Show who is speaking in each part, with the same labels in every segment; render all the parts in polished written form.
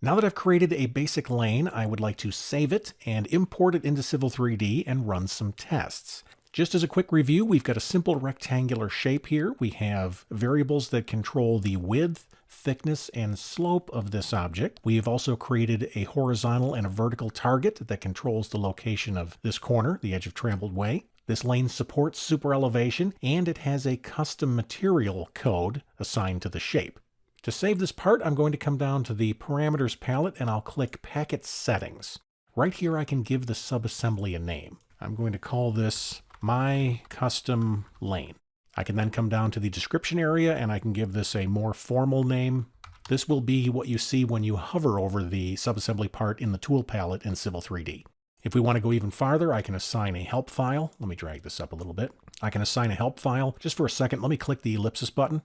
Speaker 1: Now that I've created a basic lane, I would like to save it and import it into Civil 3D and run some tests. Just as a quick review, we've got a simple rectangular shape here. We have variables that control the width, thickness, and slope of this object. We have also created a horizontal and a vertical target that controls the location of this corner, the edge of traveled way. This lane supports super elevation, and it has a custom material code assigned to the shape. To save this part, I'm going to come down to the Parameters palette and I'll click Packet Settings. Right here I can give the subassembly a name. I'm going to call this My Custom Lane. I can then come down to the description area and I can give this a more formal name. This will be what you see when you hover over the subassembly part in the tool palette in Civil 3D. If we want to go even farther, I can assign a help file. Let me drag this up a little bit. I can assign a help file. Just for a second, let me click the ellipsis button.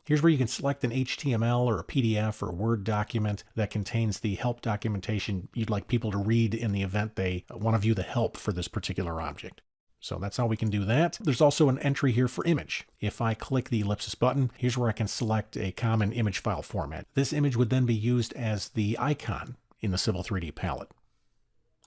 Speaker 1: Here's where you can select an HTML or a PDF or a Word document that contains the help documentation you'd like people to read in the event they want to view the help for this particular object. So that's how we can do that. There's also an entry here for image. If I click the ellipsis button, here's where I can select a common image file format. This image would then be used as the icon in the Civil 3D palette.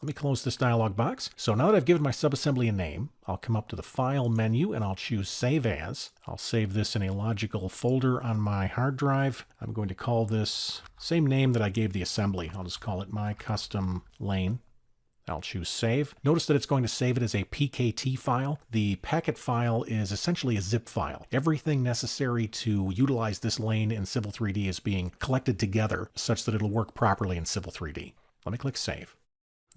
Speaker 1: Let me close this dialog box. So now that I've given my subassembly a name, I'll come up to the File menu and I'll choose Save As. I'll save this in a logical folder on my hard drive. I'm going to call this same name that I gave the assembly. I'll just call it My Custom Lane. I'll choose Save. Notice that it's going to save it as a PKT file. The packet file is essentially a zip file. Everything necessary to utilize this lane in Civil 3D is being collected together such that it'll work properly in Civil 3D. Let me click Save.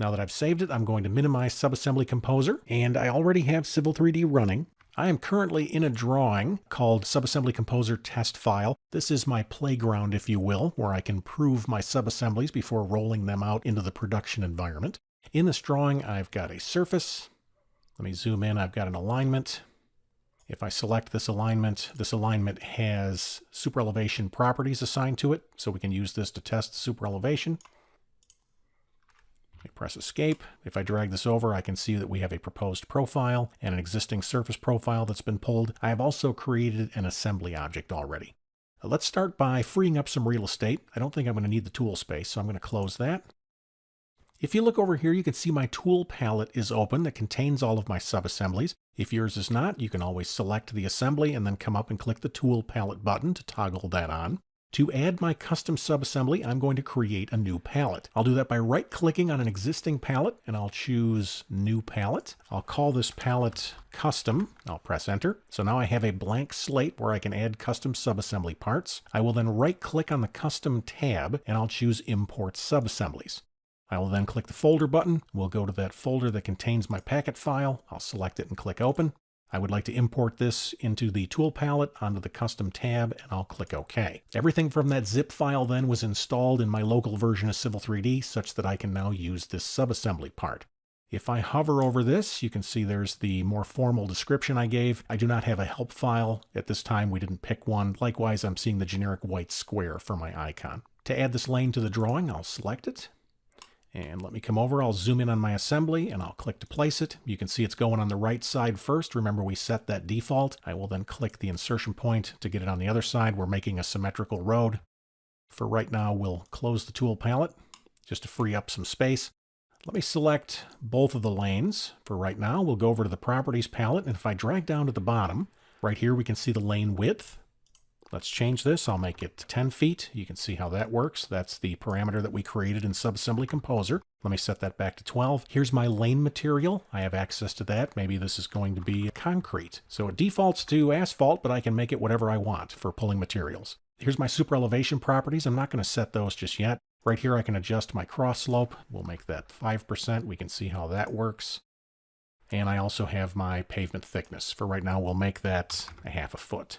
Speaker 1: Now that I've saved it, I'm going to minimize Subassembly Composer, and I already have Civil 3D running. I am currently in a drawing called Subassembly Composer Test File. This is my playground, if you will, where I can prove my subassemblies before rolling them out into the production environment. In this drawing, I've got a surface. Let me zoom in. I've got an alignment. If I select this alignment has super elevation properties assigned to it, so we can use this to test the super elevation. I press Escape. If I drag this over, I can see that we have a proposed profile and an existing surface profile that's been pulled. I have also created an assembly object already. Let's start by freeing up some real estate. I don't think I'm going to need the tool space, so I'm going to close that. If you look over here, you can see my tool palette is open that contains all of my subassemblies. If yours is not, you can always select the assembly and then come up and click the tool palette button to toggle that on. To add my custom subassembly, I'm going to create a new palette. I'll do that by right-clicking on an existing palette, and I'll choose New Palette. I'll call this palette Custom. I'll press Enter. So now I have a blank slate where I can add custom subassembly parts. I will then right-click on the Custom tab, and I'll choose Import Subassemblies. I will then click the Folder button. We'll go to that folder that contains my packet file. I'll select it and click Open. I would like to import this into the tool palette onto the custom tab, and I'll click OK. Everything from that zip file then was installed in my local version of Civil 3D such that I can now use this subassembly part. If I hover over this, you can see there's the more formal description I gave. I do not have a help file. At this time, we didn't pick one. Likewise, I'm seeing the generic white square for my icon. To add this lane to the drawing, I'll select it. And let me come over, I'll zoom in on my assembly and I'll click to place it. You can see it's going on the right side first. Remember, we set that default. I will then click the insertion point to get it on the other side. We're making a symmetrical road. For right now, we'll close the tool palette just to free up some space. Let me select both of the lanes. For right now, we'll go over to the Properties palette, and if I drag down to the bottom, right here we can see the lane width. Let's change this. I'll make it 10 feet. You can see how that works. That's the parameter that we created in Subassembly Composer. Let me set that back to 12. Here's my lane material. I have access to that. Maybe this is going to be concrete. So it defaults to asphalt, but I can make it whatever I want for pulling materials. Here's my super elevation properties. I'm not going to set those just yet. Right here I can adjust my cross slope. We'll make that 5%. We can see how that works. And I also have my pavement thickness. For right now, we'll make that a half a foot.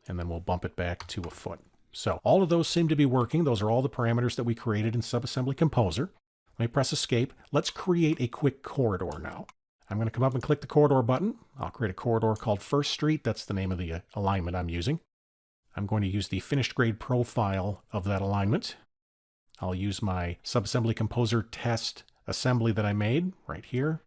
Speaker 1: And then we'll bump it back to a foot. So all of those seem to be working. Those are all the parameters that we created in Subassembly Composer. Let me press Escape. Let's create a quick corridor now. I'm going to come up and click the corridor button. I'll create a corridor called First Street. That's the name of the alignment I'm using. I'm going to use the finished grade profile of that alignment. I'll use my Subassembly Composer test assembly that I made right here.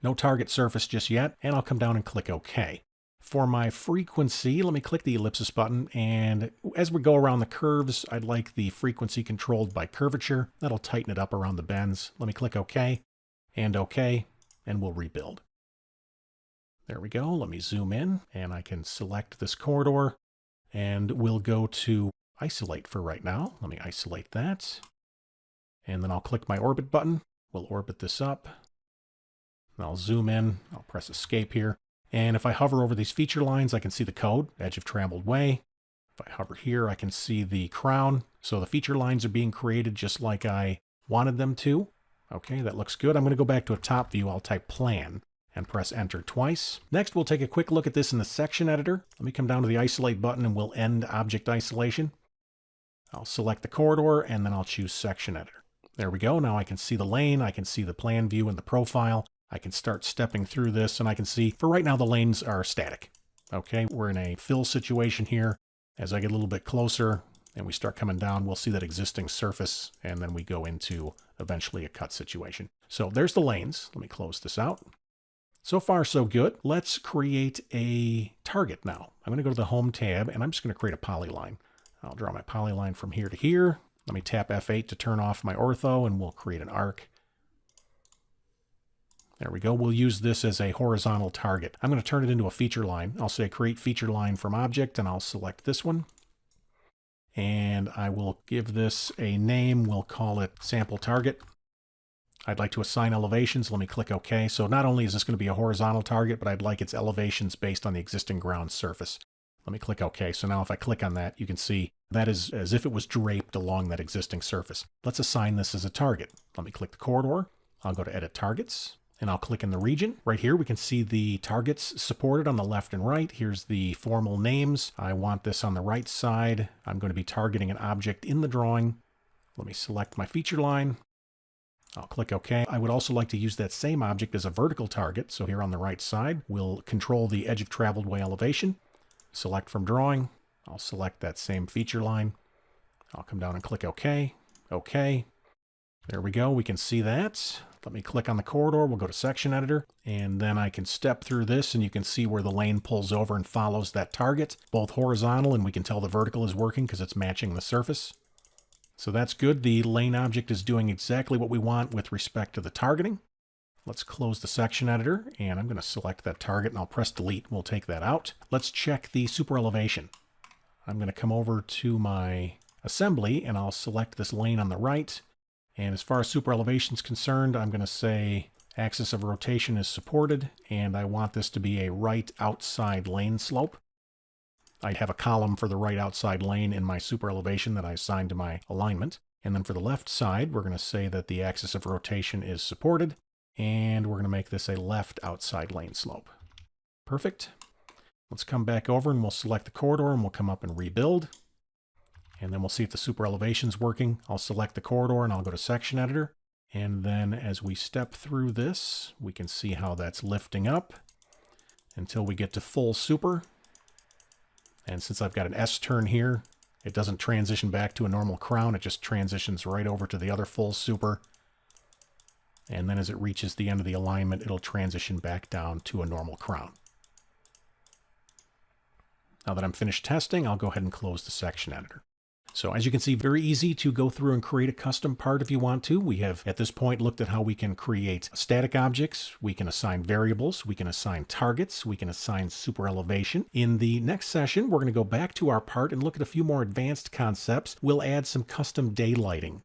Speaker 1: No target surface just yet, and I'll come down and click OK. For my frequency, let me click the ellipsis button, and as we go around the curves, I'd like the frequency controlled by curvature. That'll tighten it up around the bends. Let me click OK, and we'll rebuild. There we go. Let me zoom in, and I can select this corridor, and we'll go to isolate for right now. Let me isolate that, and then I'll click my orbit button. We'll orbit this up. I'll zoom in. I'll press escape here. And if I hover over these feature lines, I can see the code, edge of traveled way. If I hover here, I can see the crown. So the feature lines are being created just like I wanted them to. Okay, that looks good. I'm going to go back to a top view. I'll type plan and press enter twice. Next, we'll take a quick look at this in the section editor. Let me come down to the isolate button and we'll end object isolation. I'll select the corridor and then I'll choose section editor. There we go. Now I can see the lane. I can see the plan view and the profile. I can start stepping through this, and I can see, for right now, the lanes are static. Okay, we're in a fill situation here. As I get a little bit closer and we start coming down, we'll see that existing surface, and then we go into eventually a cut situation. So there's the lanes. Let me close this out. So far, so good. Let's create a target now. I'm going to go to the Home tab, and I'm just going to create a polyline. I'll draw my polyline from here to here. Let me tap F8 to turn off my ortho, and we'll create an arc. There we go. We'll use this as a horizontal target. I'm going to turn it into a feature line. I'll say create feature line from object, and I'll select this one. And I will give this a name. We'll call it sample target. I'd like to assign elevations. Let me click OK. So not only is this going to be a horizontal target, but I'd like its elevations based on the existing ground surface. Let me click OK. So now if I click on that, you can see that is as if it was draped along that existing surface. Let's assign this as a target. Let me click the corridor. I'll go to Edit Targets. And I'll click in the region. Right here, we can see the targets supported on the left and right. Here's the formal names. I want this on the right side. I'm going to be targeting an object in the drawing. Let me select my feature line. I'll click OK. I would also like to use that same object as a vertical target. So here on the right side, we'll control the edge of traveled way elevation. Select from drawing. I'll select that same feature line. I'll come down and click OK. OK. There we go. We can see that. Let me click on the corridor. We'll go to section editor, and then I can step through this, and you can see where the lane pulls over and follows that target, both horizontal, and we can tell the vertical is working because it's matching the surface. So that's good. The lane object is doing exactly what we want with respect to the targeting. Let's close the section editor, and I'm going to select that target, and I'll press delete. We'll take that out. Let's check the super elevation. I'm going to come over to my assembly, and I'll select this lane on the right. And as far as super elevation is concerned, I'm going to say axis of rotation is supported, and I want this to be a right outside lane slope. I'd have a column for the right outside lane in my super elevation that I assigned to my alignment. And then for the left side, we're going to say that the axis of rotation is supported, and we're going to make this a left outside lane slope. Perfect. Let's come back over and we'll select the corridor and we'll come up and rebuild. And then we'll see if the super elevation's working. I'll select the corridor and I'll go to section editor. And then as we step through this, we can see how that's lifting up until we get to full super. And since I've got an S turn here, it doesn't transition back to a normal crown. It just transitions right over to the other full super. And then as it reaches the end of the alignment, it'll transition back down to a normal crown. Now that I'm finished testing, I'll go ahead and close the section editor. So as you can see, very easy to go through and create a custom part if you want to. We have at this point looked at how we can create static objects, we can assign variables, we can assign targets, we can assign super elevation. In the next session, we're going to go back to our part and look at a few more advanced concepts. We'll add some custom daylighting.